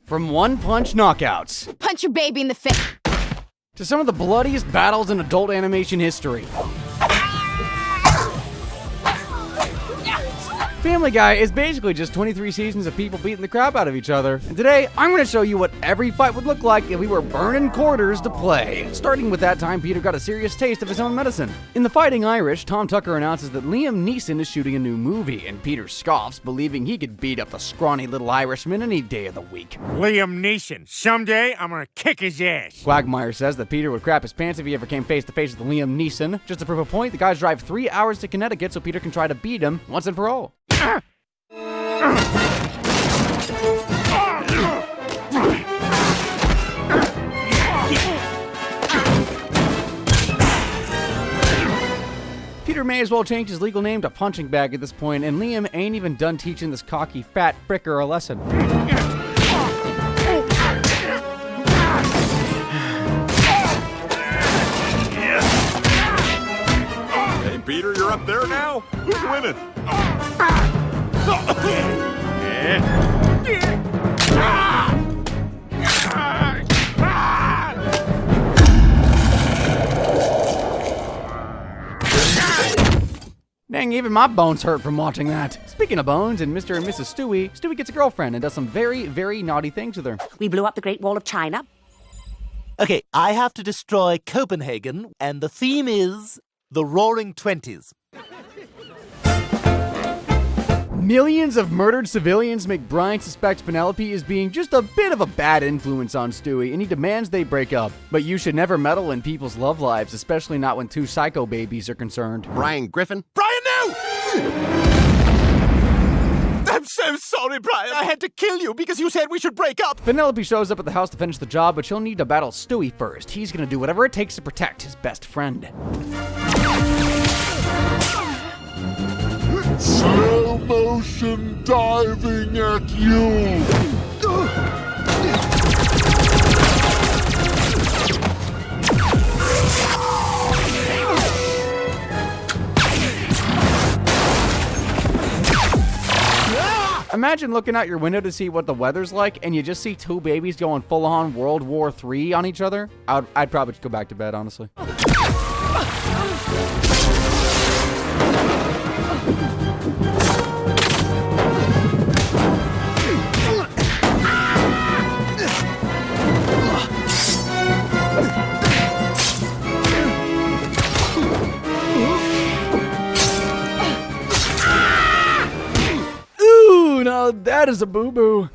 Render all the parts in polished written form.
From one-punch knockouts Punch your baby in the face. to some of the bloodiest battles in adult animation history. Family Guy is basically just 23 seasons of people beating the crap out of each other, and today I'm going to show you what every fight would look like if we were burning quarters to play. Starting with that time Peter got a serious taste of his own medicine. In The Fighting Irish, Tom Tucker announces that Liam Neeson is shooting a new movie, and Peter scoffs, believing he could beat up the scrawny little Irishman any day of the week. Liam Neeson, someday I'm gonna kick his ass. Quagmire says that Peter would crap his pants if he ever came face to face with Liam Neeson. Just to prove a point, the guys drive 3 hours to Connecticut so Peter can try to beat him once and for all. Peter may as well change his legal name to Punching Bag at this point, and Liam ain't even done teaching this cocky fat fricker a lesson. Hey, Peter, you're up there now? Who's winning? Dang, even my bones hurt from watching that. Speaking of bones and Mr. and Mrs. Stewie gets a girlfriend and does some very, very naughty things with her. We blew up the Great Wall of China. Okay, I have to destroy Copenhagen, and the theme is the Roaring Twenties. Millions of murdered civilians make Brian suspect Penelope is being just a bit of a bad influence on Stewie, and he demands they break up. But you should never meddle in people's love lives, especially not when two psycho babies are concerned. Brian Griffin? Brian, no! I'm so sorry, Brian. I had to kill you because you said we should break up. Penelope shows up at the house to finish the job, but she'll need to battle Stewie first. He's gonna do whatever it takes to protect his best friend. Slow motion diving at you! Imagine looking out your window to see what the weather's like, and you just see two babies going full-on World War III on each other. I'd probably just go back to bed, honestly. Now that is a boo-boo.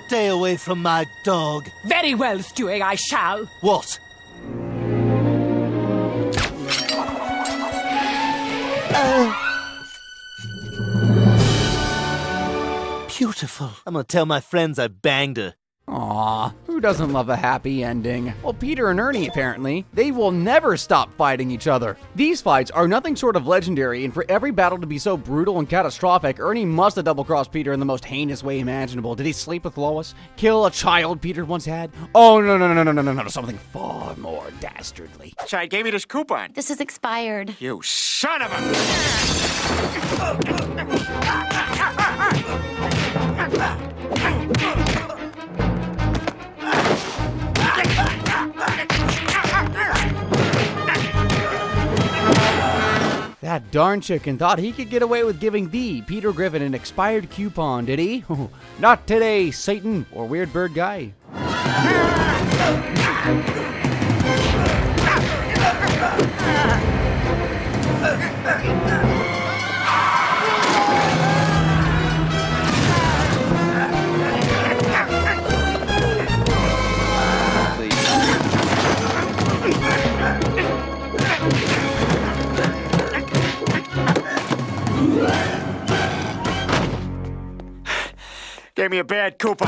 Stay away from my dog. Very well, Stewie, I shall. What? Beautiful. I'm gonna tell my friends I banged her. Aw, who doesn't love a happy ending? Well, Peter and Ernie, apparently. They will never stop fighting each other. These fights are nothing short of legendary, and for every battle to be so brutal and catastrophic, Ernie must have double-crossed Peter in the most heinous way imaginable. Did he sleep with Lois? Kill a child Peter once had? Oh, no, something far more dastardly. Chad gave me this coupon. This is expired. You son of a... That darn chicken thought he could get away with giving the Peter Griffin an expired coupon, did he? Not today, Satan, or Weird Bird Guy. Gave me a bad coupon.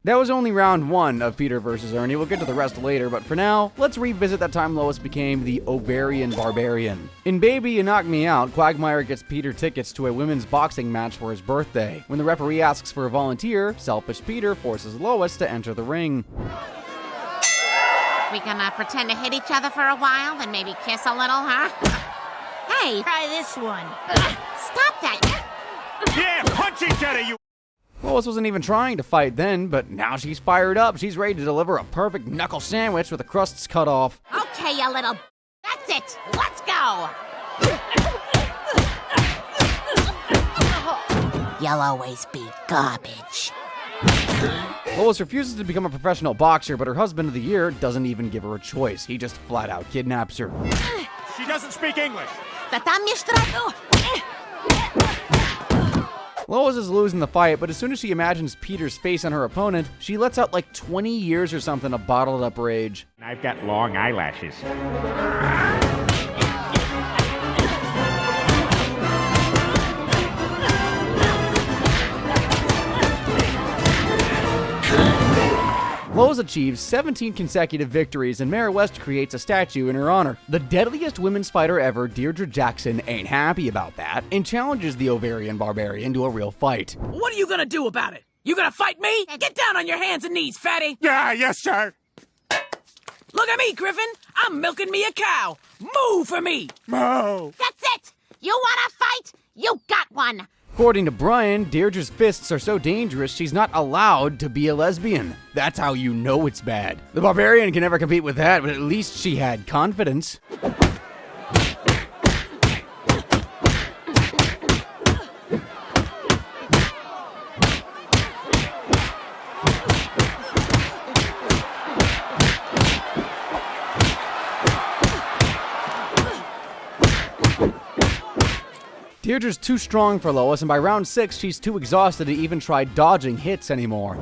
That was only round one of Peter versus Ernie. We'll get to the rest later, but for now, let's revisit that time Lois became the Ovarian Barbarian. In Baby You Knock Me Out, Quagmire gets Peter tickets to a women's boxing match for his birthday. When the referee asks for a volunteer, selfish Peter forces Lois to enter the ring. We can pretend to hit each other for a while, then maybe kiss a little, huh? Hey, Try this one. stop that. Yeah, punch each other, you... Lois wasn't even trying to fight then, but now she's fired up. She's ready to deliver a perfect knuckle sandwich with the crusts cut off. Okay, you little... That's it. Let's go. You'll always be garbage. Lois refuses to become a professional boxer, but her husband of the year doesn't even give her a choice. He just flat out kidnaps her. She doesn't speak English. Lois is losing the fight, but as soon as she imagines Peter's face on her opponent, she lets out like 20 years or something of bottled up rage. I've got long eyelashes. Lois achieves 17 consecutive victories, and Mayor West creates a statue in her honor. The deadliest women's fighter ever, Deirdre Jackson, ain't happy about that and challenges the Ovarian Barbarian to a real fight. What are you gonna do about it? You gonna fight me? Get down on your hands and knees, fatty! Yeah, yes, sir. Look at me, Griffin! I'm milking me a cow! Move for me! Mo. That's it. You want to fight? You got one. According to Brian, Deirdre's fists are so dangerous she's not allowed to be a lesbian. That's how you know it's bad. The Barbarian can never compete with that, but at least she had confidence. Deirdre's too strong for Lois, and by round 6, she's too exhausted to even try dodging hits anymore.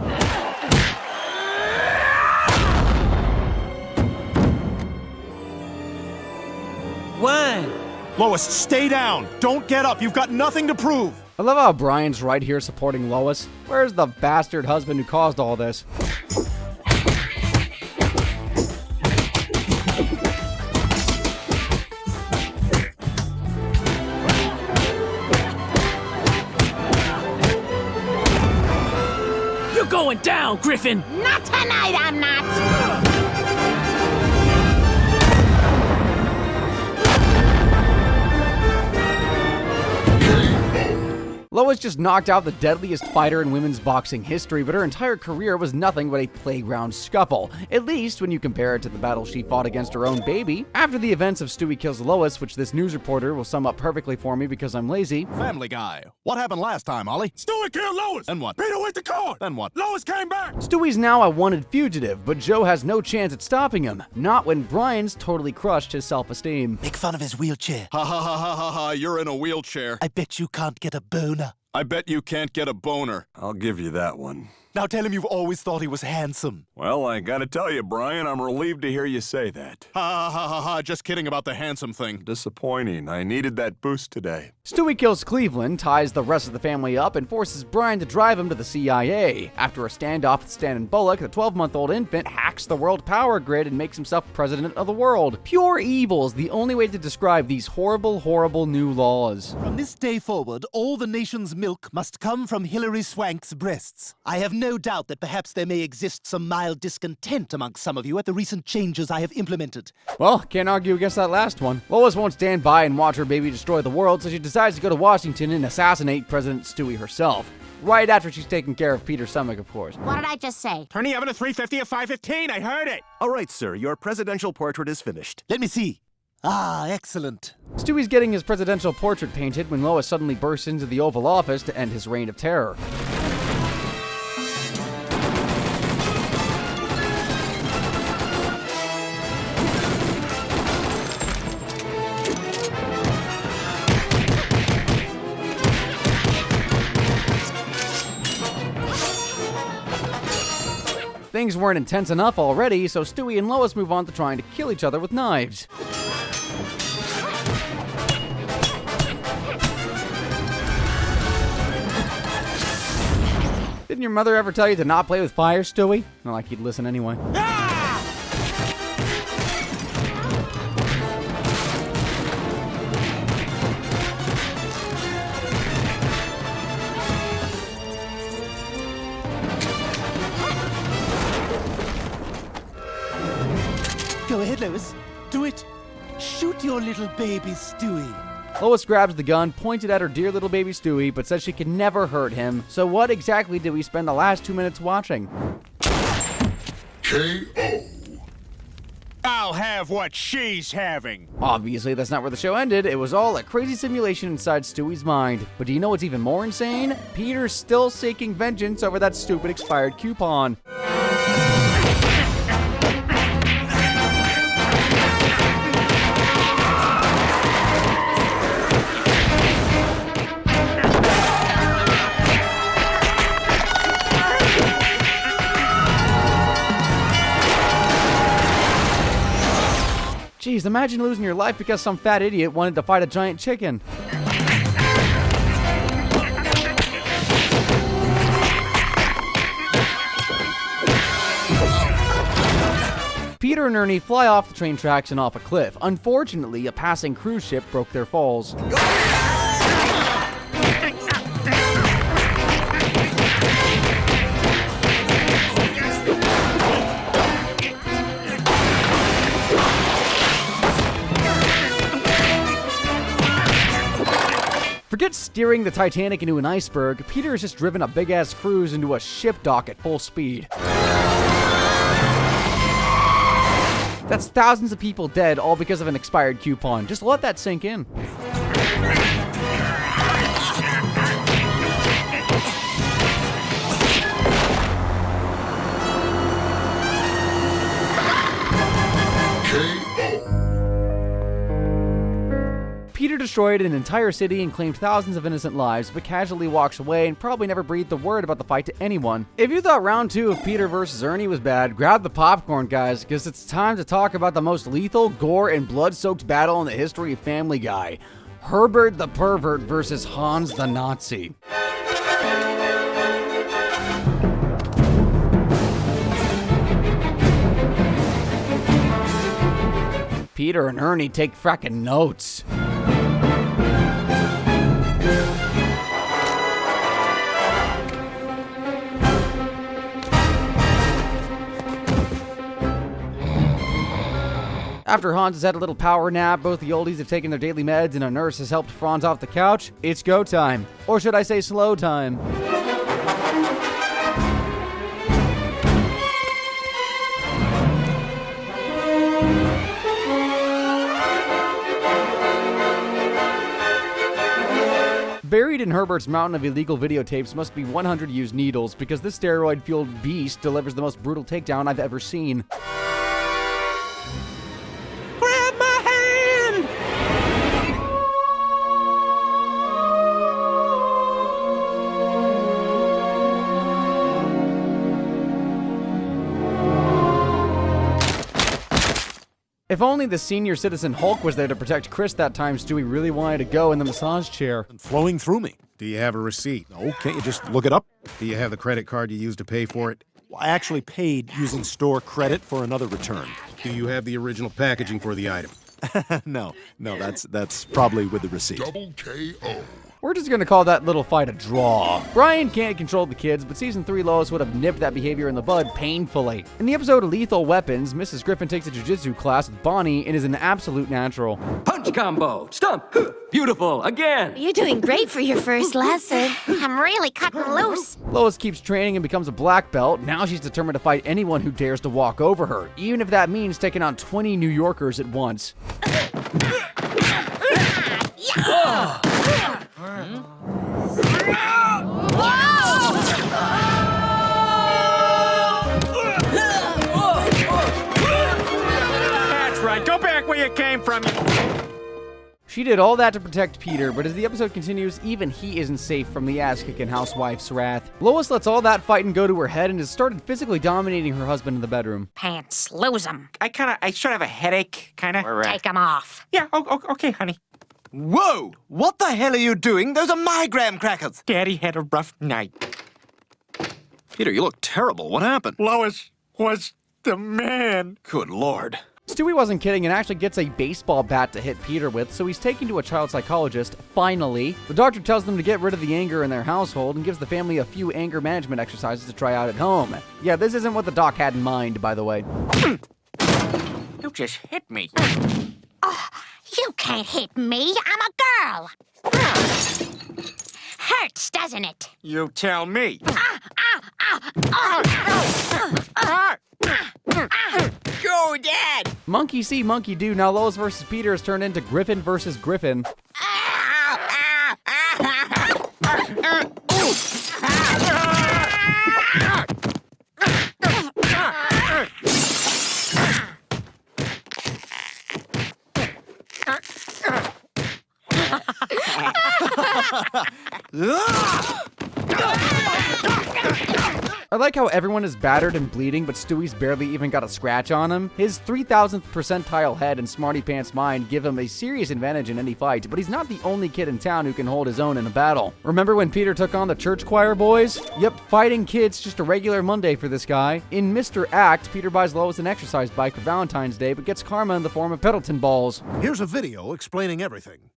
One. Lois, stay down. Don't get up. You've got nothing to prove. I love how Brian's right here supporting Lois. Where's the bastard husband who caused all this? You're going down, Griffin! Not tonight, I'm not. Lois just knocked out the deadliest fighter in women's boxing history, but her entire career was nothing but a playground scuffle, at least when you compare it to the battle she fought against her own baby. After the events of Stewie Kills Lois, which this news reporter will sum up perfectly for me because I'm lazy. Family Guy. What happened last time, Ollie? Stewie killed Lois. Then what? Peter went to court. Then what? Lois came back. Stewie's now a wanted fugitive, but Joe has no chance at stopping him. Not when Brian's totally crushed his self-esteem. Make fun of his wheelchair. Ha ha ha ha ha ha. You're in a wheelchair. I bet you can't get a boner. I bet you can't get a boner. I'll give you that one. Now tell him you've always thought he was handsome. Well, I gotta tell you, Brian, I'm relieved to hear you say that. Ha ha ha ha. Just kidding about the handsome thing. Disappointing. I needed that boost today. Stewie kills Cleveland, ties the rest of the family up, and forces Brian to drive him to the CIA. After a standoff with Stan and Bullock, the 12-month-old infant hacks the world power grid and makes himself president of the world. Pure evil is the only way to describe these horrible, horrible new laws. From this day forward, all the nation's milk must come from Hilary Swank's breasts. I have no doubt that perhaps there may exist some mild discontent amongst some of you at the recent changes I have implemented. Well, can't argue against that last one. Lois won't stand by and watch her baby destroy the world, so she decides to go to Washington and assassinate President Stewie herself. Right after she's taken care of Peter's stomach, of course. What did I just say? Turn the oven to 350 or 515. I heard it. All right, sir. Your presidential portrait is finished. Let me see. Ah, excellent. Stewie's getting his presidential portrait painted when Lois suddenly bursts into the Oval Office to end his reign of terror. Things weren't intense enough already, so Stewie and Lois move on to trying to kill each other with knives. Didn't your mother ever tell you to not play with fire, Stewie? Not like you'd listen anyway. Go ahead, Lois. Do it. Shoot your little baby Stewie. Lois grabs the gun, points it at her dear little baby Stewie, but says she can never hurt him. So what exactly did we spend the last 2 minutes watching? KO. I'll have what she's having. Obviously, that's not where the show ended. It was all a crazy simulation inside Stewie's mind. But do you know what's even more insane? Peter's still seeking vengeance over that stupid expired coupon. Jeez, imagine losing your life because some fat idiot wanted to fight a giant chicken. Peter and Ernie fly off the train tracks and off a cliff. Unfortunately, a passing cruise ship broke their falls. Forget steering the Titanic into an iceberg, Peter has just driven a big-ass cruise into a ship dock at full speed. That's thousands of people dead, all because of an expired coupon. Just let that sink in. Peter destroyed an entire city and claimed thousands of innocent lives, but casually walks away and probably never breathed a word about the fight to anyone. If you thought round 2 of Peter vs. Ernie was bad, grab the popcorn, guys, because it's time to talk about the most lethal, gore, and blood-soaked battle in the history of Family Guy. Herbert the Pervert versus Hans the Nazi. Peter and Ernie take frackin' notes. After Hans has had a little power nap, both the oldies have taken their daily meds and a nurse has helped Franz off the couch. It's go time. Or should I say slow time? Buried in Herbert's mountain of illegal videotapes must be 100 used needles, because this steroid-fueled beast delivers the most brutal takedown I've ever seen. Grab my hand! If only the senior citizen Hulk was there to protect Chris that time Stewie really wanted to go in the massage chair. Flowing through me. Do you have a receipt? No, can't you just look it up? Do you have the credit card you used to pay for it? Well, I actually paid using store credit for another return. Do you have the original packaging for the item? No, that's probably with the receipt. Double KO. We're just gonna call that little fight a draw. Brian can't control the kids, but Season 3 Lois would have nipped that behavior in the bud painfully. In the episode Lethal Weapons, Mrs. Griffin takes a jiu-jitsu class with Bonnie and is an absolute natural. Punch combo! Stomp! Beautiful! Again! You're doing great for your first lesson. I'm really cutting loose. Lois keeps training and becomes a black belt. Now she's determined to fight anyone who dares to walk over her, even if that means taking on 20 New Yorkers at once. That's right. Go back where you came from. She did all that to protect Peter, but as the episode continues, even he isn't safe from the ass-kicking housewife's wrath. Lois lets all that fighting go to her head and has started physically dominating her husband in the bedroom. Pants, lose them. I sort of have a headache, kind of. Take them off. Yeah, okay, honey. Whoa! What the hell are you doing? Those are my graham crackers! Daddy had a rough night. Peter, you look terrible. What happened? Lois was the man. Good Lord. Stewie wasn't kidding and actually gets a baseball bat to hit Peter with, so he's taken to a child psychologist, finally. The doctor tells them to get rid of the anger in their household and gives the family a few anger management exercises to try out at home. Yeah, this isn't what the doc had in mind, by the way. You just hit me. Oh, you can't hit me. I'm a girl. Hurts, doesn't it? You tell me. Go, Dad! Monkey see, monkey do. Now Lois versus Peter has turned into Griffin versus Griffin. I like how everyone is battered and bleeding, but Stewie's barely even got a scratch on him. His 3,000th percentile head and smarty pants mind give him a serious advantage in any fight, but he's not the only kid in town who can hold his own in a battle. Remember when Peter took on the church choir boys? Yep, fighting kids just a regular Monday for this guy. In Mr. Act, Peter buys Lois an exercise bike for Valentine's Day, but gets karma in the form of Pendleton balls. Here's a video explaining everything.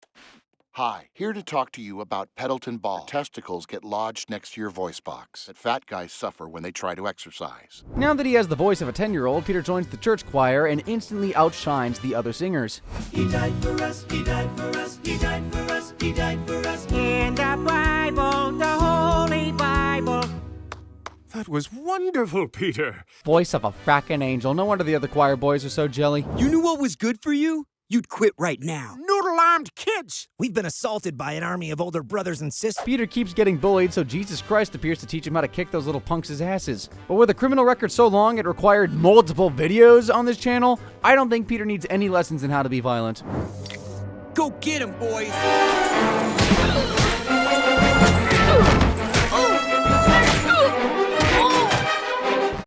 Hi, here to talk to you about Pendleton ball. Testicles get lodged next to your voice box that fat guys suffer when they try to exercise. Now that he has the voice of a 10-year-old, Peter joins the church choir and instantly outshines the other singers. He died for us, he died for us, he died for us, he died for us. In the Bible, the Holy Bible. That was wonderful, Peter. Voice of a frackin' angel. No wonder the other choir boys are so jelly. You knew what was good for you? You'd quit right now. Noodle-armed kids! We've been assaulted by an army of older brothers and sisters. Peter keeps getting bullied, so Jesus Christ appears to teach him how to kick those little punks' asses. But with a criminal record so long it required multiple videos on this channel, I don't think Peter needs any lessons in how to be violent. Go get him, boys!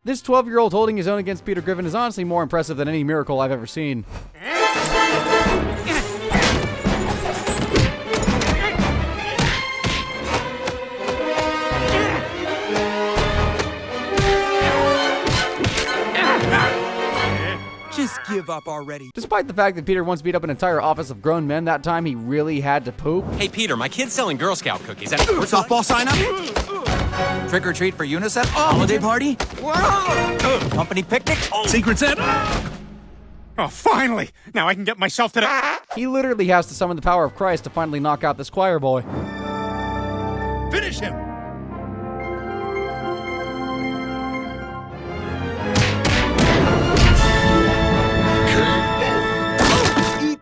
This 12-year-old holding his own against Peter Griffin is honestly more impressive than any miracle I've ever seen. Just give up already. Despite the fact that Peter once beat up an entire office of grown men, that time he really had to poop. Hey, Peter, my kid's selling Girl Scout cookies. Softball sign up? Trick or treat for UNICEF? Holiday party? Company picnic? Secret Santa? Oh, finally! Now I can get myself to the... He literally has to summon the power of Christ to finally knock out this choir boy. Finish him!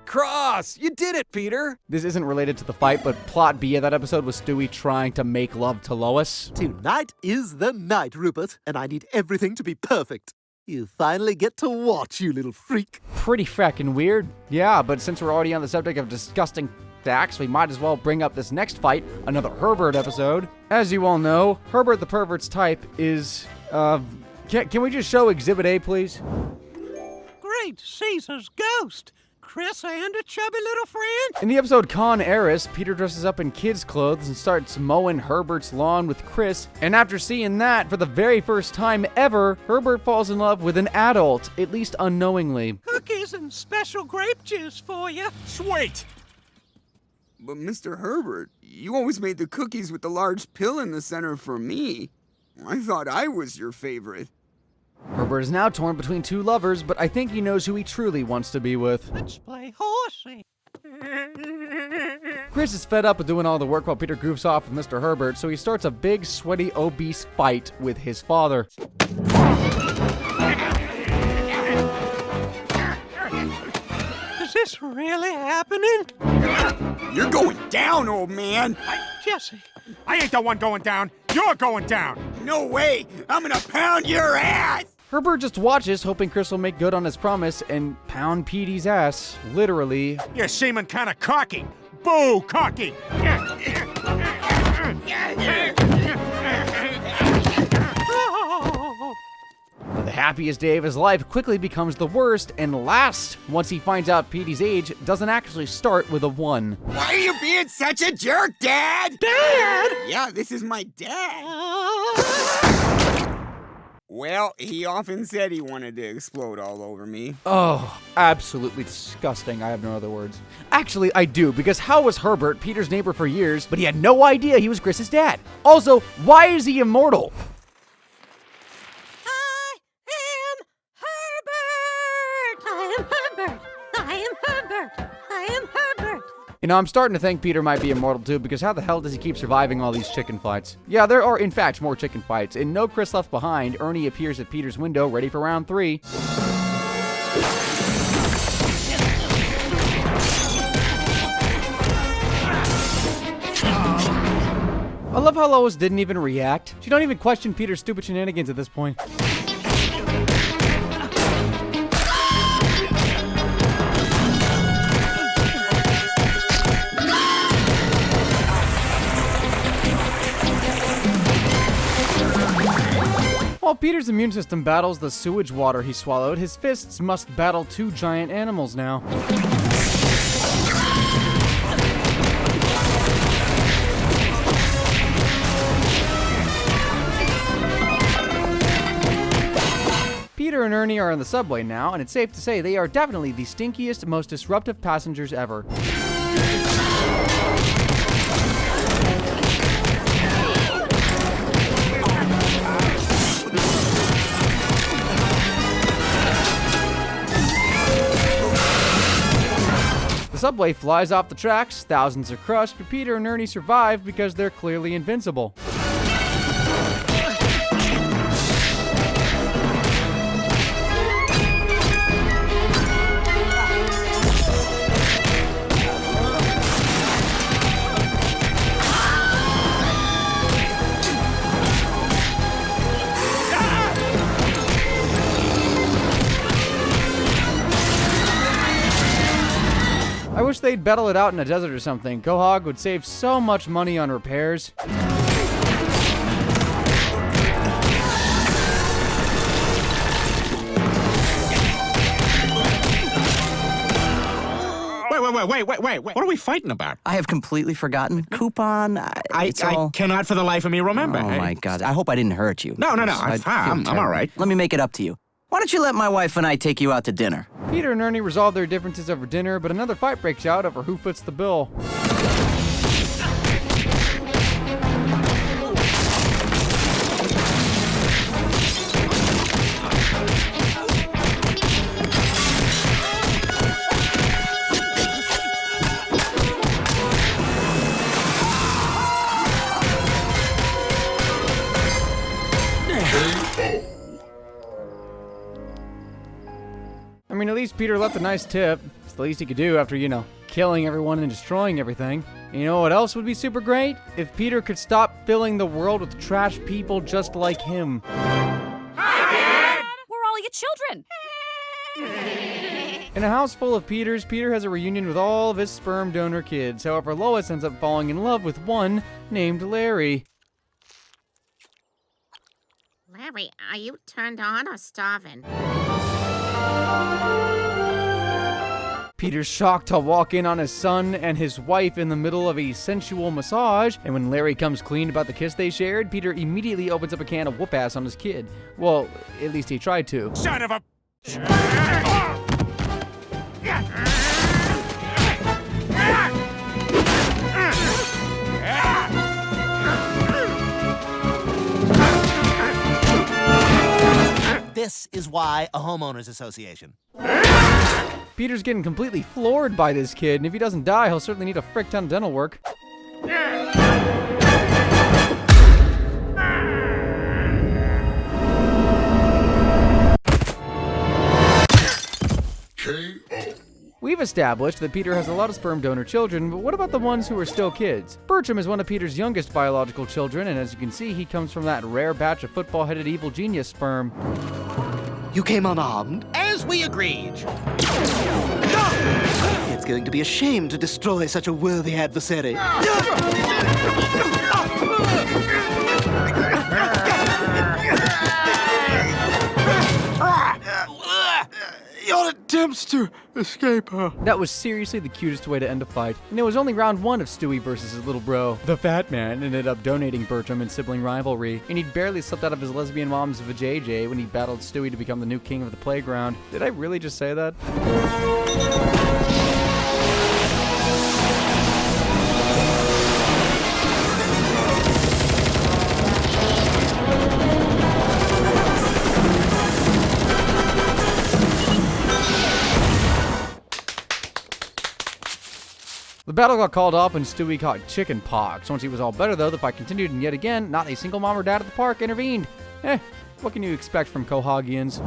Cross! You did it, Peter! This isn't related to the fight, but plot B of that episode was Stewie trying to make love to Lois. Tonight is the night, Rupert, and I need everything to be perfect. You finally get to watch, you little freak. Pretty frackin' weird. Yeah, but since we're already on the subject of disgusting acts, we might as well bring up this next fight, another Herbert episode. As you all know, Herbert the pervert's type is, can we just show Exhibit A, please? Great Caesar's ghost! Chris and a chubby little friend? In the episode Con Heiress, Peter dresses up in kids' clothes and starts mowing Herbert's lawn with Chris, and after seeing that, for the very first time ever, Herbert falls in love with an adult, at least unknowingly. Cookies and special grape juice for you. Sweet! But Mr. Herbert, you always made the cookies with the large pill in the center for me. I thought I was your favorite. Herbert is now torn between two lovers, but I think he knows who he truly wants to be with. Let's play horsey. Chris is fed up with doing all the work while Peter goofs off with Mr. Herbert, so he starts a big, sweaty, obese fight with his father. Is this really happening? You're going down, old man. Jesse. I ain't the one going down. You're going down. No way. I'm gonna pound your ass. Herbert just watches, hoping Chris will make good on his promise and pound Petey's ass, literally. You're seeming kind of cocky. Boo, cocky. But the happiest day of his life quickly becomes the worst and last once he finds out Petey's age doesn't actually start with a 1. Why are you being such a jerk, Dad? Dad? Yeah, this is my dad. Well, he often said he wanted to explode all over me. Oh, absolutely disgusting. I have no other words. Actually, I do, because how was Herbert Peter's neighbor for years, but he had no idea he was Chris's dad? Also, why is he immortal? I am Herbert! I am Herbert. I am Herbert. I am Herbert. You know, I'm starting to think Peter might be immortal too, because how the hell does he keep surviving all these chicken fights? Yeah, there are in fact more chicken fights. In No Chris Left Behind, Ernie appears at Peter's window ready for round 3. I love how Lois didn't even react. She don't even question Peter's stupid shenanigans at this point. While Peter's immune system battles the sewage water he swallowed, his fists must battle 2 giant animals now. Peter and Ernie are on the subway now, and it's safe to say they are definitely the stinkiest, most disruptive passengers ever. The subway flies off the tracks, thousands are crushed, but Peter and Ernie survive because they're clearly invincible. I wish they'd battle it out in a desert or something. Quahog would save so much money on repairs. Wait. What are we fighting about? I have completely forgotten. Coupon? I cannot for the life of me remember. Oh, my God. I hope I didn't hurt you. No. I'm all right. Let me make it up to you. Why don't you let my wife and I take you out to dinner? Peter and Ernie resolve their differences over dinner, but another fight breaks out over who foots the bill. I mean, at least Peter left a nice tip. It's the least he could do after, killing everyone and destroying everything. You know what else would be super great? If Peter could stop filling the world with trash people just like him. Hi, Dad! We're all your children. In a house full of Peters, Peter has a reunion with all of his sperm donor kids. However, Lois ends up falling in love with one named Larry. Larry, are you turned on or starving? Peter's shocked to walk in on his son and his wife in the middle of a sensual massage, and when Larry comes clean about the kiss they shared, Peter immediately opens up a can of whoop-ass on his kid. Well, at least he tried to. Son of a... This is why a homeowners association. Peter's getting completely floored by this kid, and if he doesn't die, he'll certainly need a frick ton of dental work. We've established that Peter has a lot of sperm donor children, but what about the ones who are still kids? Bertram is one of Peter's youngest biological children, and as you can see, he comes from that rare batch of football-headed evil genius sperm. You came unarmed? As we agreed. It's going to be a shame to destroy such a worthy adversary. Your attempts to escape her. That was seriously the cutest way to end a fight. And it was only round 1 of Stewie versus his little bro. The fat man ended up donating Bertram in sibling rivalry, and he'd barely slipped out of his lesbian mom's vajayjay when he battled Stewie to become the new king of the playground. Did I really just say that? The battle got called off when Stewie caught chicken pox. Once he was all better, though, the fight continued, and yet again, not a single mom or dad at the park intervened. What can you expect from Cohagians?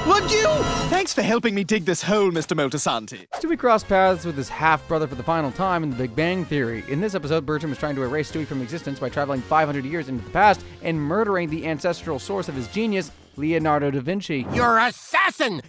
Would you? Thanks for helping me dig this hole, Mr. Moltisanti. Stewie crossed paths with his half-brother for the final time in The Big Bang Theory. In this episode, Bertram is trying to erase Stewie from existence by traveling 500 years into the past and murdering the ancestral source of his genius, Leonardo da Vinci. You're an assassin!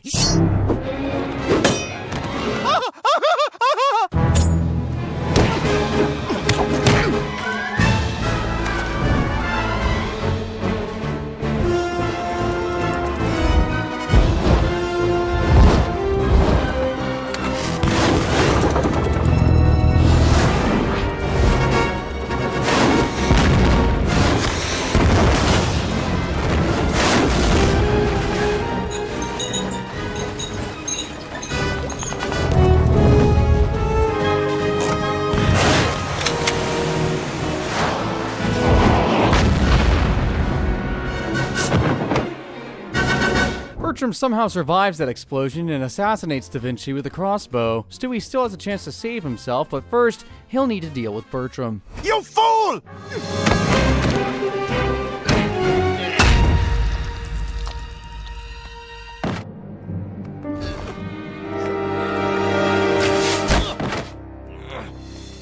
Bertram somehow survives that explosion and assassinates Da Vinci with a crossbow. Stewie still has a chance to save himself, but first, he'll need to deal with Bertram. You fool!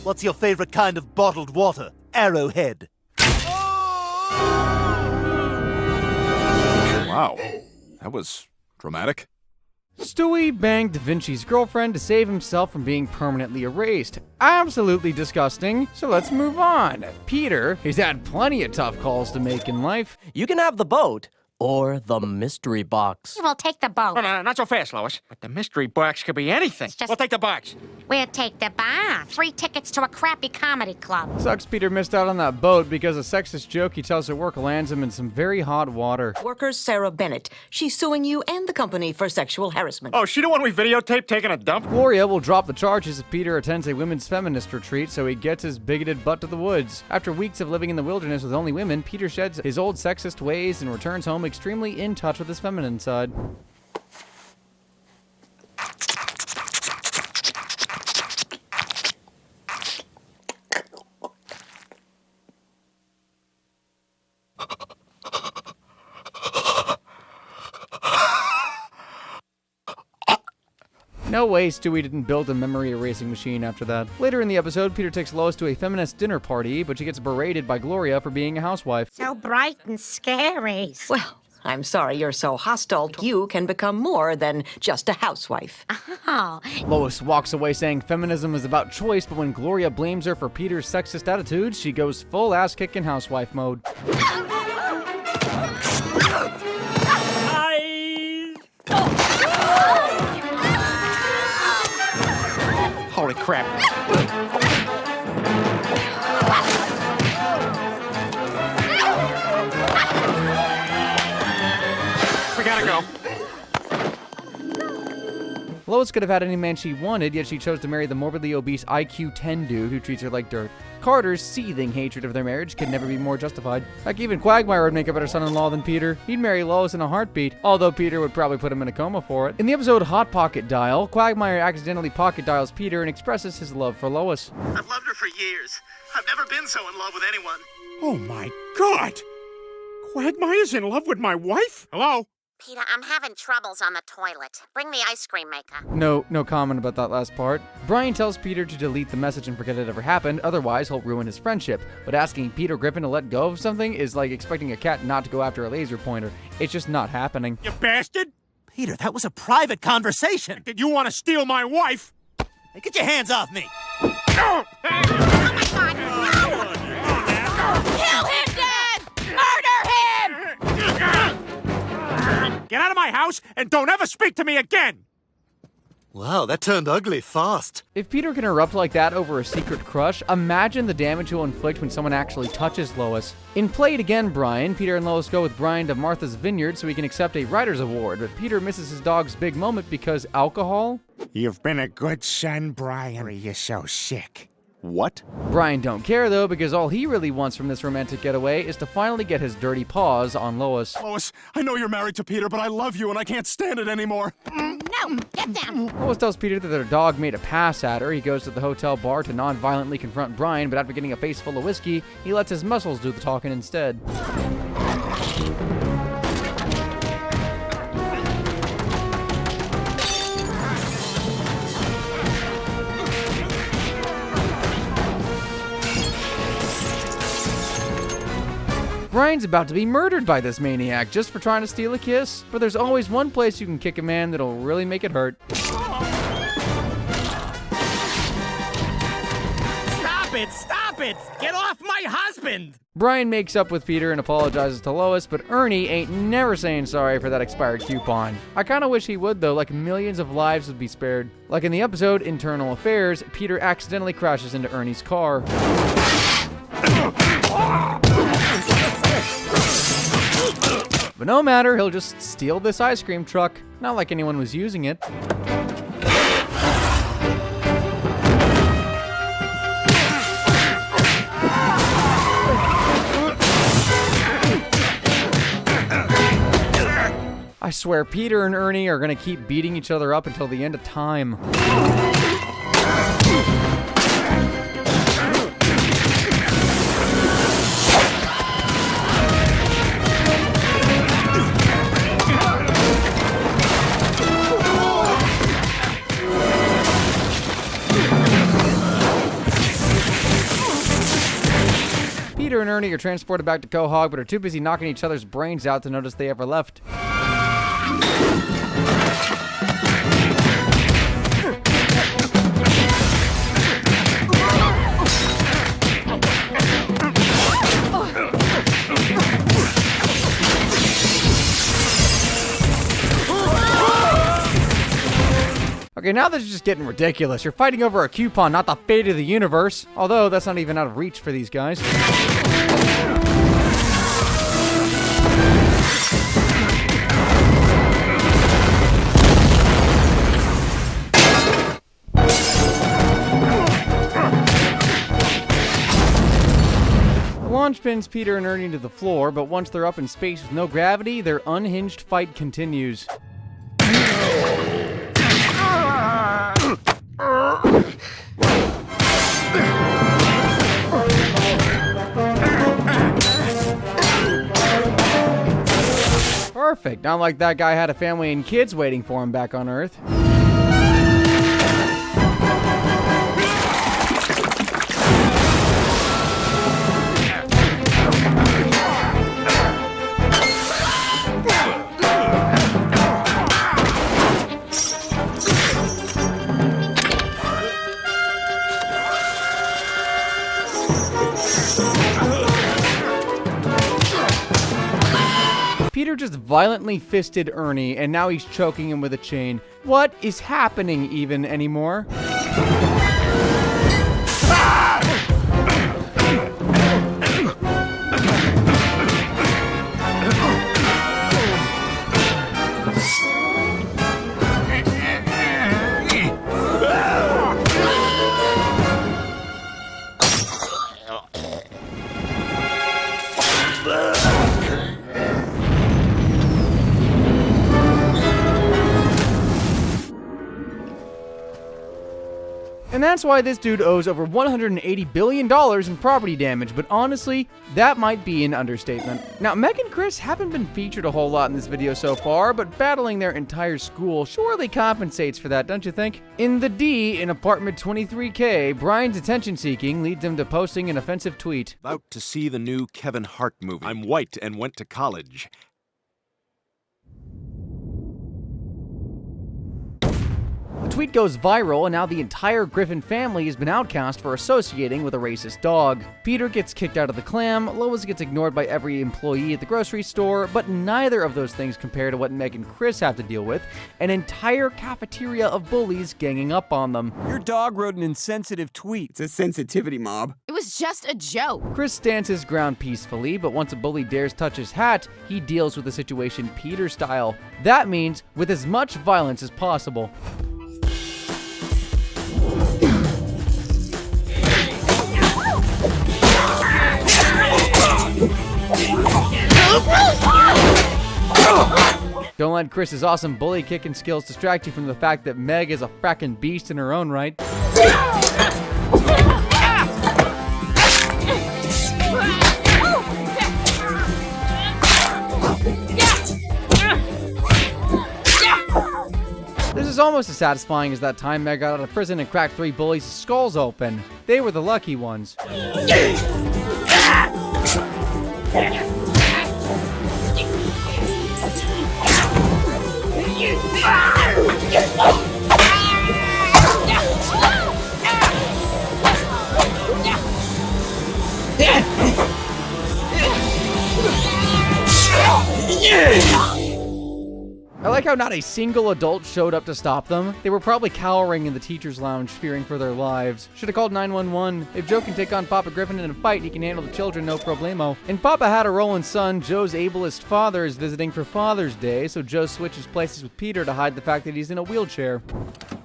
What's your favorite kind of bottled water? Arrowhead. Wow. That was dramatic. Stewie banged Da Vinci's girlfriend to save himself from being permanently erased. Absolutely disgusting. So let's move on. Peter, he's had plenty of tough calls to make in life. You can have the boat or the mystery box. We'll take the boat. No, not so fast, Lois. But the mystery box could be anything. We'll take the box. We'll take the bar. 3 tickets to a crappy comedy club. Sucks Peter missed out on that boat because a sexist joke he tells at work lands him in some very hot water. Worker Sarah Bennett. She's suing you and the company for sexual harassment. Oh, she the one we videotaped taking a dump? Gloria will drop the charges if Peter attends a women's feminist retreat, so he gets his bigoted butt to the woods. After weeks of living in the wilderness with only women, Peter sheds his old sexist ways and returns home extremely in touch with his feminine side. No way Stewie didn't build a memory erasing machine after that. Later in the episode, Peter takes Lois to a feminist dinner party, but she gets berated by Gloria for being a housewife. So bright and scary. Well, I'm sorry you're so hostile. You can become more than just a housewife. Oh. Lois walks away saying feminism is about choice, but when Gloria blames her for Peter's sexist attitudes, she goes full ass-kicking housewife mode. Holy crap. We gotta go. Lois could have had any man she wanted, yet she chose to marry the morbidly obese IQ 10 dude who treats her like dirt. Carter's seething hatred of their marriage could never be more justified. Like, even Quagmire would make a better son-in-law than Peter. He'd marry Lois in a heartbeat, although Peter would probably put him in a coma for it. In the episode Hot Pocket Dial, Quagmire accidentally pocket dials Peter and expresses his love for Lois. I've loved her for years. I've never been so in love with anyone. Oh my God! Quagmire's in love with my wife? Hello? Peter, I'm having troubles on the toilet. Bring the ice cream maker. No comment about that last part. Brian tells Peter to delete the message and forget it ever happened, otherwise he'll ruin his friendship. But asking Peter Griffin to let go of something is like expecting a cat not to go after a laser pointer. It's just not happening. You bastard! Peter, that was a private conversation. Did you want to steal my wife? Hey, get your hands off me. No! Oh my God! No! Kill him, Dad! Murder him! Get out of my house and don't ever speak to me again! Wow, that turned ugly fast. If Peter can erupt like that over a secret crush, imagine the damage he'll inflict when someone actually touches Lois. In Play It Again, Brian, Peter and Lois go with Brian to Martha's Vineyard so he can accept a writer's award, but Peter misses his dog's big moment because alcohol? You've been a good son, Brian, or you're so sick. What? Brian don't care though, because all he really wants from this romantic getaway is to finally get his dirty paws on Lois. Lois, I know you're married to Peter, but I love you and I can't stand it anymore. No, get down. Lois tells Peter that their dog made a pass at her. He goes to the hotel bar to non-violently confront Brian, but after getting a face full of whiskey, he lets his muscles do the talking instead. Brian's about to be murdered by this maniac just for trying to steal a kiss, but there's always one place you can kick a man that'll really make it hurt. Stop it! Stop it! Get off my husband! Brian makes up with Peter and apologizes to Lois, but Ernie ain't never saying sorry for that expired coupon. I kinda wish he would though, like millions of lives would be spared. Like in the episode Internal Affairs, Peter accidentally crashes into Ernie's car. But no matter, he'll just steal this ice cream truck. Not like anyone was using it. I swear Peter and Ernie are gonna keep beating each other up until the end of time. Peter and Ernie are transported back to Quahog, but are too busy knocking each other's brains out to notice they ever left. Okay, now this is just getting ridiculous. You're fighting over a coupon, not the fate of the universe. Although, that's not even out of reach for these guys. The launch pins Peter and Ernie to the floor, but once they're up in space with no gravity, their unhinged fight continues. Perfect. Not like that guy had a family and kids waiting for him back on Earth. Peter just violently fisted Ernie, and now he's choking him with a chain. What is happening even anymore? And that's why this dude owes over $180 billion in property damage, but honestly, that might be an understatement. Now, Meg and Chris haven't been featured a whole lot in this video so far, but battling their entire school surely compensates for that, don't you think? In the D, in apartment 23K, Brian's attention-seeking leads him to posting an offensive tweet. About to see the new Kevin Hart movie. I'm white and went to college. The tweet goes viral, and now the entire Griffin family has been outcast for associating with a racist dog. Peter gets kicked out of the clam, Lois gets ignored by every employee at the grocery store, but neither of those things compare to what Meg and Chris have to deal with: an entire cafeteria of bullies ganging up on them. Your dog wrote an insensitive tweet. It's a sensitivity mob. It was just a joke. Chris stands his ground peacefully, but once a bully dares touch his hat, he deals with the situation Peter style. That means with as much violence as possible. Don't let Chris's awesome bully kicking skills distract you from the fact that Meg is a frackin' beast in her own right. This is almost as satisfying as that time Meg got out of prison and cracked 3 bullies' skulls open. They were the lucky ones. I like how not a single adult showed up to stop them. They were probably cowering in the teacher's lounge, fearing for their lives. Should have called 911. If Joe can take on Papa Griffin in a fight, he can handle the children, no problemo. And Papa had a rolling son. Joe's ableist father is visiting for Father's Day, so Joe switches places with Peter to hide the fact that he's in a wheelchair.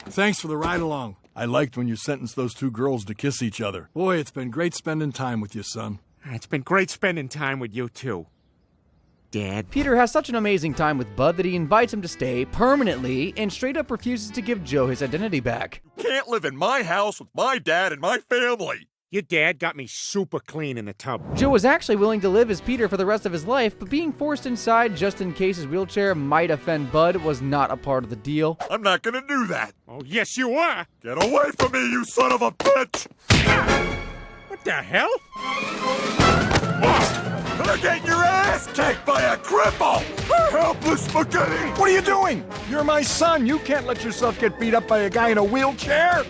Thanks for the ride along. I liked when you sentenced those 2 girls to kiss each other. Boy, it's been great spending time with you, son. It's been great spending time with you, too, Dad. Peter has such an amazing time with Bud that he invites him to stay permanently and straight up refuses to give Joe his identity back. Can't live in my house with my dad and my family. Your dad got me super clean in the tub. Joe was actually willing to live as Peter for the rest of his life, but being forced inside just in case his wheelchair might offend Bud was not a part of the deal. I'm not gonna do that. Oh, yes, you are. Get away from me, you son of a bitch! What the hell? You're getting your ass kicked by a cripple! Helpless spaghetti! What are you doing? You're my son. You can't let yourself get beat up by a guy in a wheelchair.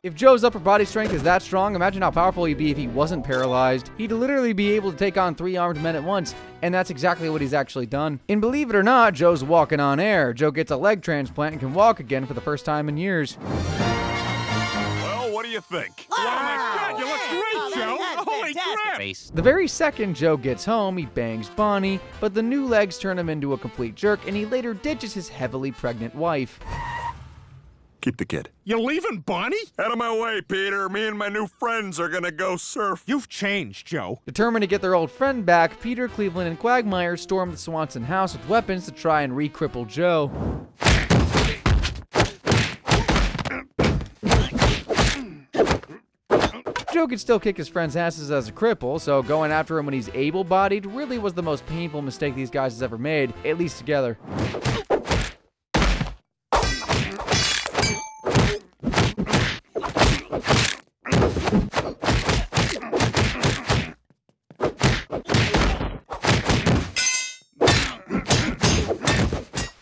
If Joe's upper body strength is that strong, imagine how powerful he'd be if he wasn't paralyzed. He'd literally be able to take on 3 armed men at once, and that's exactly what he's actually done. And believe it or not, Joe's walking on air. Joe gets a leg transplant and can walk again for the first time in years. Well, what do you think? Oh, my God, you look great, Joe. Holy crap. The very second Joe gets home, he bangs Bonnie, but the new legs turn him into a complete jerk, and he later ditches his heavily pregnant wife. Keep the kid. You're leaving Bonnie? Out of my way, Peter. Me and my new friends are gonna go surf. You've changed, Joe. Determined to get their old friend back, Peter, Cleveland, and Quagmire storm the Swanson house with weapons to try and re-cripple Joe. Joe could still kick his friend's asses as a cripple, so going after him when he's able-bodied really was the most painful mistake these guys has ever made, at least together.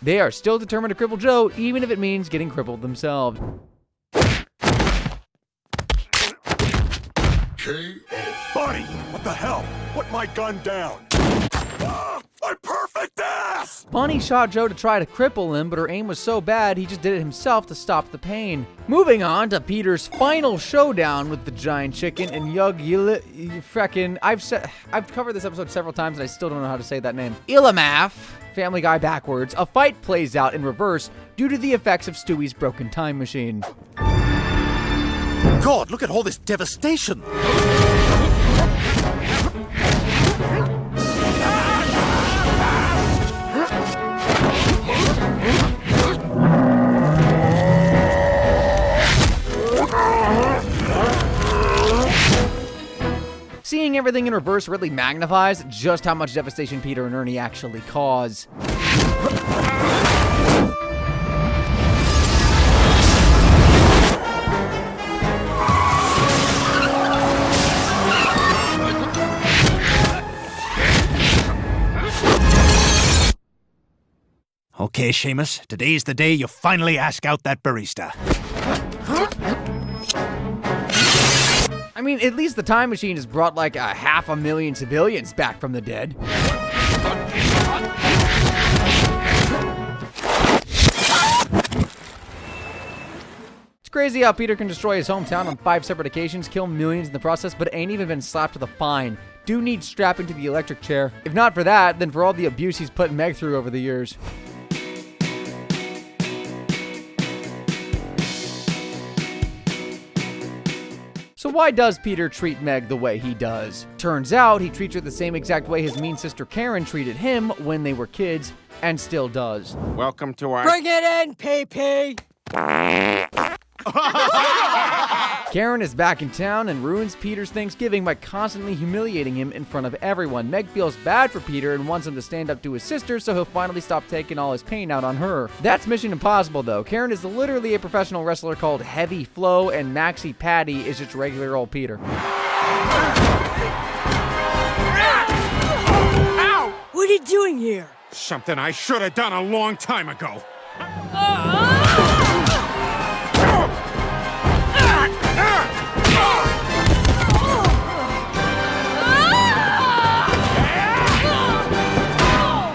They are still determined to cripple Joe, even if it means getting crippled themselves. Buddy, what the hell? Put my gun down. My perfect ass! Bonnie shot Joe to try to cripple him, but her aim was so bad he just did it himself to stop the pain. Moving on to Peter's final showdown with the giant chicken and I've covered this episode several times and I still don't know how to say that name. Illimath, Family Guy backwards, a fight plays out in reverse due to the effects of Stewie's broken time machine. God, look at all this devastation! Seeing everything in reverse really magnifies just how much devastation Peter and Ernie actually cause. Okay, Seamus, today's the day you finally ask out that barista. I mean, at least the time machine has brought like 500,000 civilians back from the dead. It's crazy how Peter can destroy his hometown on 5 separate occasions, kill millions in the process, but ain't even been slapped with a fine. Dude needs strapping to the electric chair. If not for that, then for all the abuse he's put Meg through over the years. So why does Peter treat Meg the way he does? Turns out he treats her the same exact way his mean sister Karen treated him when they were kids, and still does. Welcome to our... Bring it in, PP! Karen is back in town and ruins Peter's Thanksgiving by constantly humiliating him in front of everyone. Meg feels bad for Peter and wants him to stand up to his sister so he'll finally stop taking all his pain out on her. That's mission impossible though. Karen is literally a professional wrestler called Heavy Flo, and Maxie Patty is just regular old Peter. Ow! What are you doing here? Something I should have done a long time ago.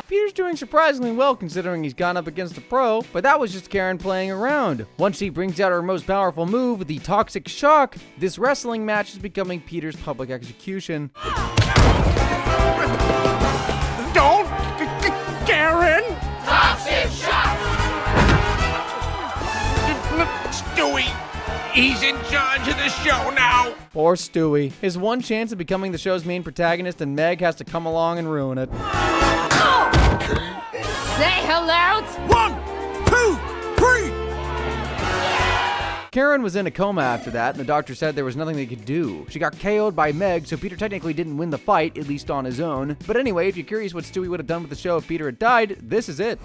Peter's doing surprisingly well considering he's gone up against a pro, but that was just Karen playing around. Once she brings out her most powerful move, the Toxic Shock, this wrestling match is becoming Peter's public execution. Don't! Karen! Toxic shock! Stewie, he's in charge of the show now. Poor Stewie. His one chance of becoming the show's main protagonist, and Meg has to come along and ruin it. Say hello! 1, 2, 3! Karen was in a coma after that, and the doctor said there was nothing they could do. She got KO'd by Meg, so Peter technically didn't win the fight, at least on his own. But anyway, if you're curious what Stewie would have done with the show if Peter had died, this is it.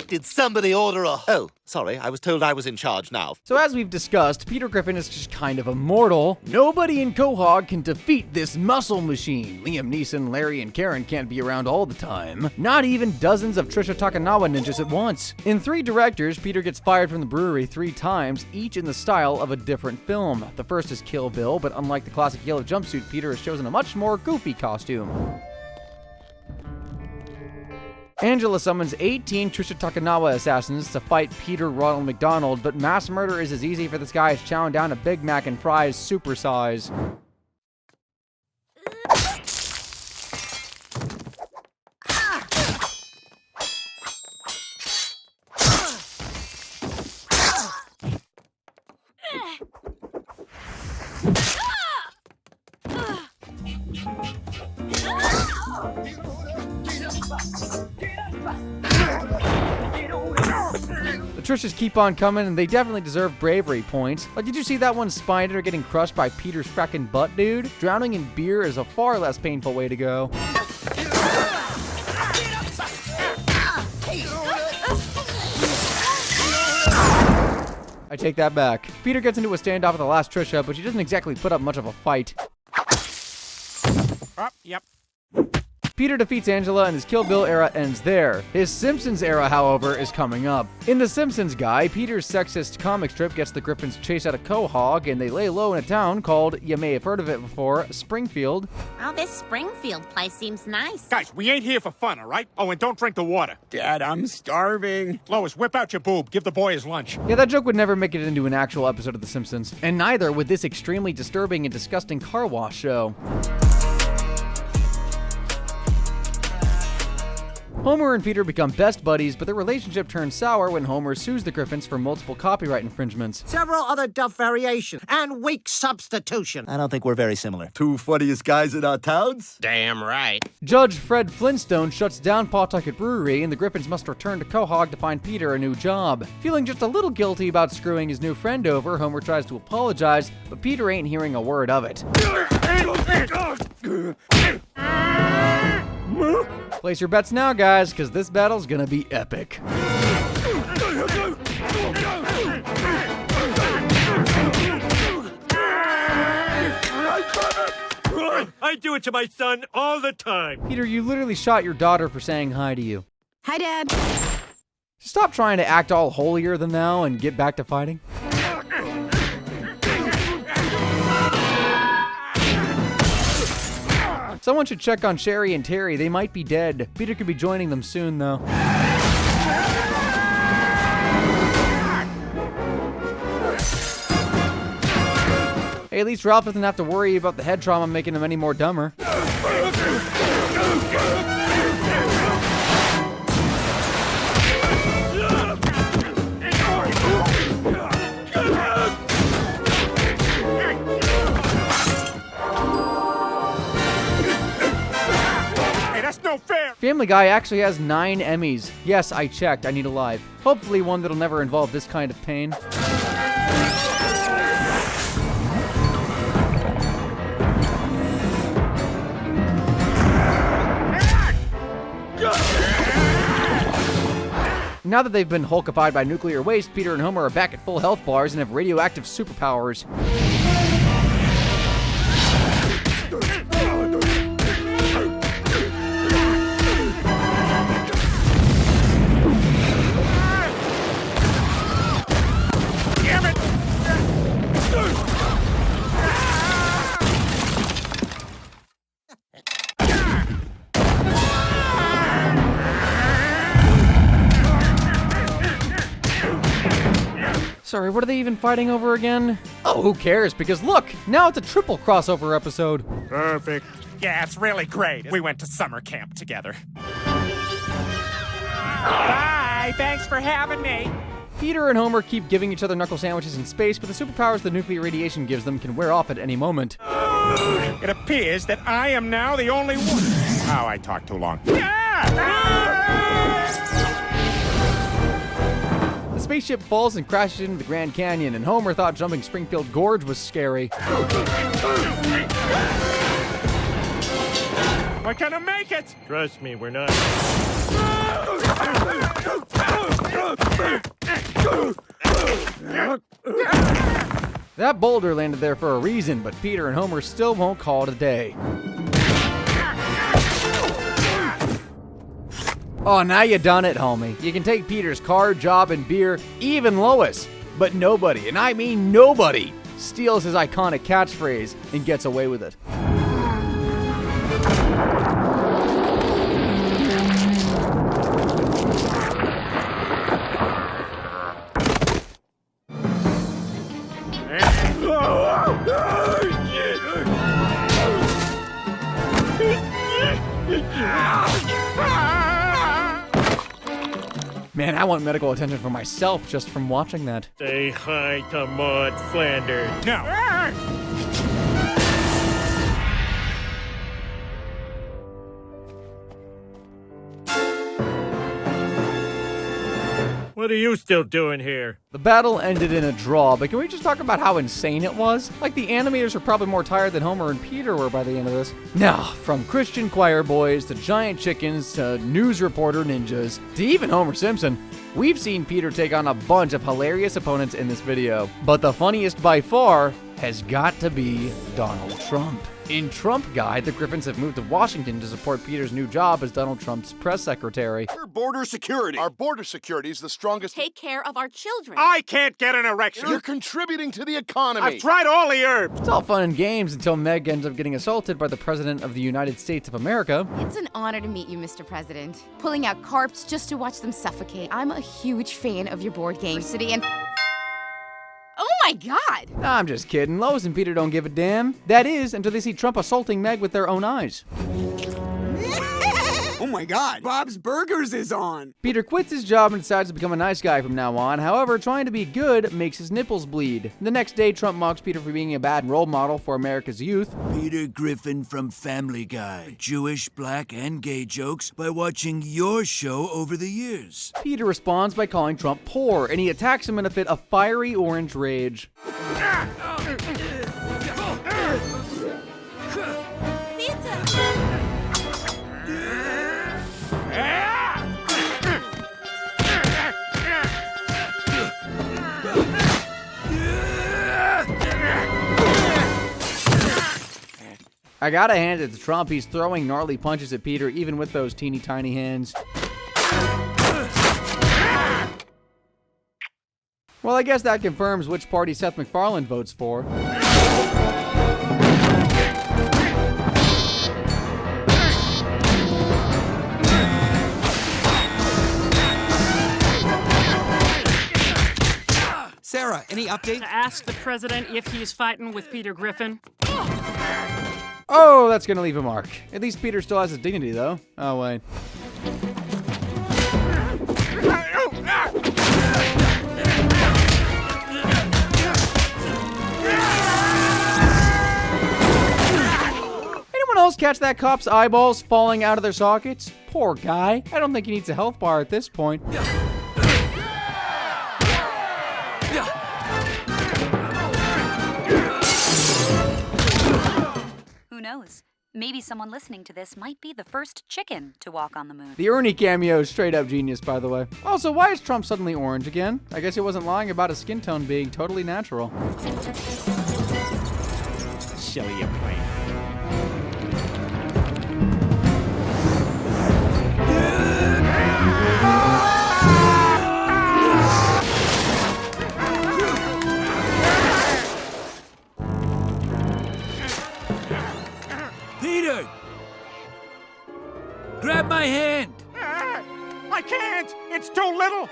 Did somebody order a... Oh, sorry, I was told I was in charge now. So as we've discussed, Peter Griffin is just kind of immortal. Nobody in Quahog can defeat this muscle machine. Liam Neeson, Larry, and Karen can't be around all the time. Not even dozens of Trisha Takanawa ninjas at once. In 3 directors, Peter gets fired from the brewery 3 times, each in the style of a different film. The first is Kill Bill, but unlike the classic yellow jumpsuit, Peter has chosen a much more goofy costume. Angela summons 18 Trisha Takanawa assassins to fight Peter Ronald McDonald, but mass murder is as easy for this guy as chowing down a Big Mac and fries supersize. The Trishas keep on coming, and they definitely deserve bravery points. Like, did you see that one spider getting crushed by Peter's frackin' butt, dude? Drowning in beer is a far less painful way to go. I take that back. Peter gets into a standoff with the last Trisha, but she doesn't exactly put up much of a fight. Yep. Peter defeats Angela, and his Kill Bill era ends there. His Simpsons era, however, is coming up. In The Simpsons Guy, Peter's sexist comic strip gets the Griffins chased out of Quahog, and they lay low in a town called, you may have heard of it before, Springfield. Oh, this Springfield place seems nice. Guys, we ain't here for fun, all right? Oh, and don't drink the water. Dad, I'm starving. Lois, whip out your boob. Give the boy his lunch. Yeah, that joke would never make it into an actual episode of The Simpsons. And neither would this extremely disturbing and disgusting car wash show. Homer and Peter become best buddies, but their relationship turns sour when Homer sues the Griffins for multiple copyright infringements. Several other Duff variations and weak substitution. I don't think we're very similar. 2 funniest guys in our towns? Damn right. Judge Fred Flintstone shuts down Pawtucket Brewery, and the Griffins must return to Quahog to find Peter a new job. Feeling just a little guilty about screwing his new friend over, Homer tries to apologize, but Peter ain't hearing a word of it. Place your bets now, guys, because this battle's gonna be epic. I do it to my son all the time. Peter, you literally shot your daughter for saying hi to you. Hi, Dad. Stop trying to act all holier than thou and get back to fighting. Someone should check on Sherry and Terry. They might be dead. Peter could be joining them soon, though. Hey, at least Ralph doesn't have to worry about the head trauma making him any more dumber. Family Guy actually has 9 Emmys. Yes, I checked. I need a live. Hopefully one that'll never involve this kind of pain. Now that they've been Hulkified by nuclear waste, Peter and Homer are back at full health bars and have radioactive superpowers. Sorry, what are they even fighting over again? Oh, who cares? Because look, now it's a triple crossover episode. Perfect. Yeah, it's really great. We went to summer camp together. Bye, thanks for having me. Peter and Homer keep giving each other knuckle sandwiches in space, but the superpowers the nuclear radiation gives them can wear off at any moment. It appears that I am now the only one. Oh, I talked too long. The spaceship falls and crashes into the Grand Canyon, and Homer thought jumping Springfield Gorge was scary. We're gonna make it! Trust me, we're not. That boulder landed there for a reason, but Peter and Homer still won't call it a day. Oh, now you done it, homie. You can take Peter's car, job, and beer, even Lois. But nobody, and I mean nobody, steals his iconic catchphrase and gets away with it. Man, I want medical attention for myself just from watching that. Say hi to Maud Flanders. No. What are you still doing here? The battle ended in a draw, but can we just talk about how insane it was? Like, the animators are probably more tired than Homer and Peter were by the end of this. Now, from Christian choir boys to giant chickens to news reporter ninjas to even Homer Simpson, we've seen Peter take on a bunch of hilarious opponents in this video. But the funniest by far has got to be Donald Trump. In Trump Guide, the Griffins have moved to Washington to support Peter's new job as Donald Trump's press secretary. We're border security. Our border security is the strongest. Take care of our children. I can't get an erection. You're contributing to the economy. I've tried all the herbs. It's all fun and games until Meg ends up getting assaulted by the President of the United States of America. It's an honor to meet you, Mr. President. Pulling out carps just to watch them suffocate. I'm a huge fan of your board game, City, and... Oh my God! I'm just kidding. Lois and Peter don't give a damn. That is, until they see Trump assaulting Meg with their own eyes. Oh my God, Bob's Burgers is on. Peter quits his job and decides to become a nice guy from now on. However, trying to be good makes his nipples bleed. The next day, Trump mocks Peter for being a bad role model for America's youth. Peter Griffin from Family Guy. Jewish, black, and gay jokes by watching your show over the years. Peter responds by calling Trump poor, and he attacks him in a fit of fiery orange rage. I gotta hand it to Trump. He's throwing gnarly punches at Peter, even with those teeny tiny hands. Well, I guess that confirms which party Seth MacFarlane votes for. Sarah, any update? To ask the president if he's fighting with Peter Griffin. Oh, that's gonna leave a mark. At least Peter still has his dignity, though. Oh, wait. Anyone else catch that cop's eyeballs falling out of their sockets? Poor guy. I don't think he needs a health bar at this point. Who knows? Maybe someone listening to this might be the first chicken to walk on the moon. The Ernie cameo is straight up genius, by the way. Also, why is Trump suddenly orange again? I guess he wasn't lying about his skin tone being totally natural. Silly you play. Peter! Grab my hand! I can't! It's too little!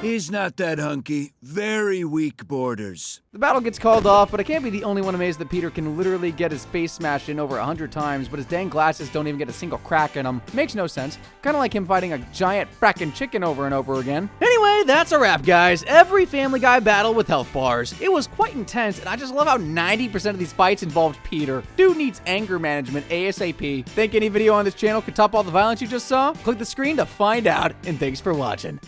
He's not that hunky. Very weak borders. The battle gets called off, but I can't be the only one amazed that Peter can literally get his face smashed in over 100 times, but his dang glasses don't even get a single crack in them. Makes no sense. Kind of like him fighting a giant frackin' chicken over and over again. Anyway, that's a wrap, guys. Every Family Guy battle with health bars. It was quite intense, and I just love how 90% of these fights involved Peter. Dude needs anger management ASAP. Think any video on this channel could top all the violence you just saw? Click the screen to find out, and thanks for watching.